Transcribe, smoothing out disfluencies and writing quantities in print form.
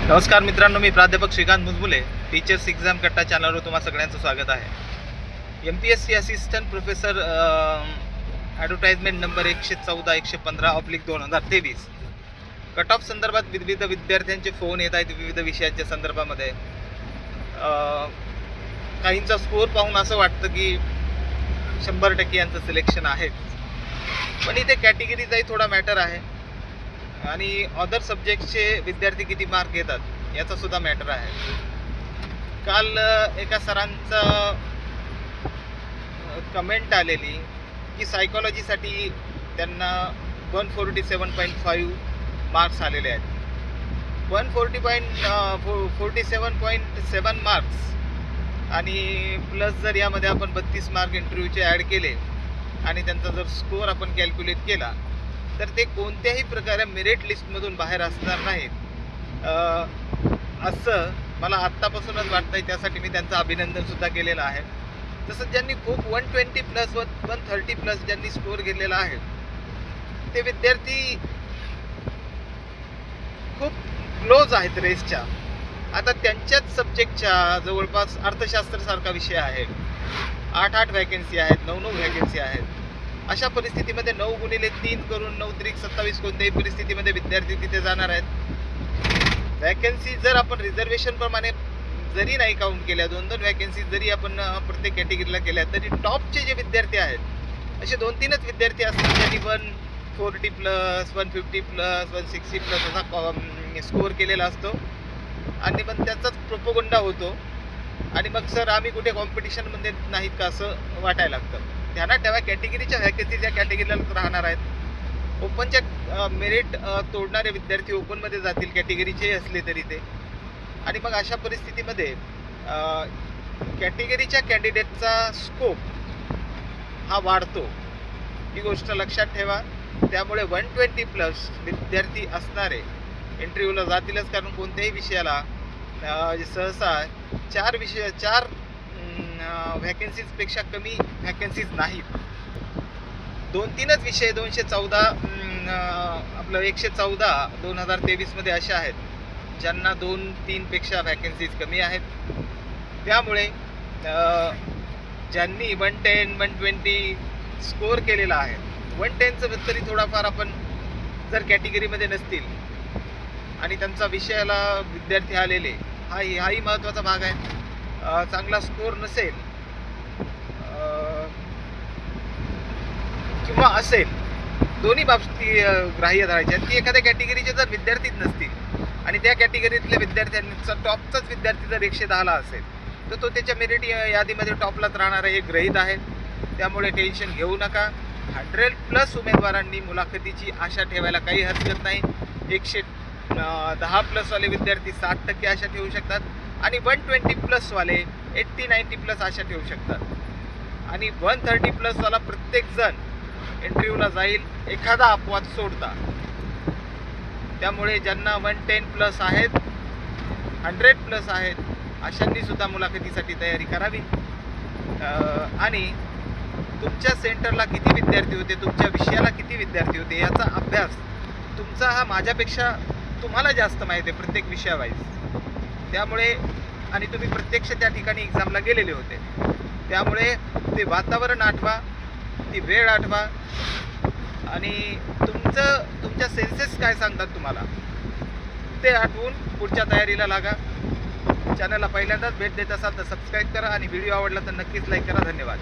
नमस्कार मित्रांनो, मी प्राध्यापक श्रीकांत मुजमुले टीचर्स एक्झाम कट्टा चॅनलवर तुम्हा सगळ्यांचं स्वागत आहे. MPSC assistant professor advertisement number 114-115/2023 cut off संदर्भात विविध विद्यार्थ्यांचे फोन येत आहेत विविध विषयांच्या संदर्भामध्ये. काहींचा स्कोअर पाहून असं वाटतं की 100% यांचं सिलेक्शन आहे, पण इथे कॅटेगरीचाही थोडा मॅटर आहे आणि अदर सब्जेक्टचे विद्यार्थी किती मार्क घेतात याचा सुद्धा मॅटर आहे. काल एका सरांचा कमेंट आलेली की सायकॉलॉजीसाठी त्यांना 147.5 मार्क्स आलेले आहेत. 147.7 मार्क्स आणि प्लस जर यामध्ये आपण 32 मार्क इंटरव्ह्यूचे ॲड केले आणि त्यांचा जर स्कोअर आपण कॅल्क्युलेट केला तर ते कोणत्याही प्रकारे मेरिट लिस्टमधून बाहेर असणार नाहीत असं मला आत्तापासूनच वाटतं आहे. त्यासाठी मी त्यांचं अभिनंदनसुद्धा केलेलं आहे. तसंच ज्यांनी खूप 120+ 130+ ज्यांनी स्कोअर केलेला आहे ते विद्यार्थी खूप क्लोज आहेत रेसच्या. आता त्यांच्याच सब्जेक्टच्या जवळपास अर्थशास्त्रसारखा विषय आहे, 8 व्हॅकन्सी आहेत, 9 व्हॅकन्सी आहेत. अशा परिस्थितीमध्ये 9×3 करून 9×27 कोणत्याही परिस्थितीमध्ये विद्यार्थी तिथे जाणार आहेत. व्हॅकन्सी जर आपण रिझर्वेशन प्रमाणे जरी नाही काउंट केल्या, 2-2 व्हॅकन्सी जरी आपण प्रत्येक कॅटेगरीला केल्या तरी टॉपचे जे विद्यार्थी आहेत असे 2-3च विद्यार्थी असतात ज्यांनी 140+, 150+, 160+ असा स्कोअर केलेला असतो आणि मग त्याचाच प्रोपोगंडा होतो आणि मग सर आम्ही कुठे कॉम्पिटिशनमध्ये नाहीत का असं वाटायला लागतं. ध्यानात ठेवा, कॅटेगरीच्या व्हॅकन्सीज या कॅटेगरीला राहणार आहेत. ओपनच्या मेरिट तोडणारे विद्यार्थी ओपनमध्ये जातील कॅटेगरीचे असले तरी ते. आणि मग अशा परिस्थितीमध्ये कॅटेगरीच्या कॅन्डिडेटचा स्कोप हा वाढतो, ही गोष्ट लक्षात ठेवा. त्यामुळे 120+ विद्यार्थी असणारे इंटरव्ह्यूला जातीलच, कारण कोणत्याही विषयाला सहसा 4 व्हॅकन्सीजपेक्षा कमी व्हॅकन्सीज नाहीत. 2-3च विषय 214 आपलं 114 2023 अशा आहेत ज्यांना 2-3 पेक्षा व्हॅकन्सीज कमी आहेत. त्यामुळे ज्यांनी 110, 120 स्कोअर केलेला आहे, 110चं तरी थोडाफार आपण जर कॅटेगरीमध्ये नसतील आणि त्यांचा विषयाला विद्यार्थी आलेले हाही महत्त्वाचा भाग आहे. चांगला स्कोअर नसेल किंवा असेल, दोन्ही बाबती ग्राह्य धरायच्या आहेत की एखाद्या कॅटेगरीचे जर विद्यार्थीच नसतील आणि त्या कॅटेगरीतल्या विद्यार्थ्यांचा टॉपचाच विद्यार्थी जर 110ला असेल तर तो त्याच्या मेरिट यादीमध्ये टॉपलाच राहणार आहे, हे गृहीत आहे. त्यामुळे टेन्शन घेऊ नका. 100+ उमेदवारांनी मुलाखतीची आशा ठेवायला काही हरकत नाही. 110+ वाले विद्यार्थी 60% आशा ठेवू शकतात आणि 120+ वाले 80-90+ आशा ठेवू शकतात. आणि 130+ वाला प्रत्येकजण इंटरव्ह्यूला जाईल, एखादा अपवाद सोडता. त्यामुळे ज्यांना 110+ आहेत, 100+ आहेत, अशांनी सुद्धा मुलाखतीसाठी तयारी करावी. आणि तुमच्या सेंटरला किती विद्यार्थी होते, तुमच्या विषयाला किती विद्यार्थी होते याचा अभ्यास तुमचा हा माझ्यापेक्षा तुम्हाला जास्त माहिती आहे प्रत्येक विषयावाईज. त्यामुळे आणि तुम्ही प्रत्यक्ष त्या ठिकाणी एक्झामला गेलेले होते, त्यामुळे ते वातावरण आठवा, ती वेळ आठवा आणि तुमच्या सेन्सेस काय सांगतात तुम्हाला ते आठवून पुढच्या तयारीला लागा. चॅनलला पहिल्यांदाच भेट देत असाल तर सबस्क्राईब करा आणि व्हिडिओ आवडला तर नक्कीच लाईक करा. धन्यवाद.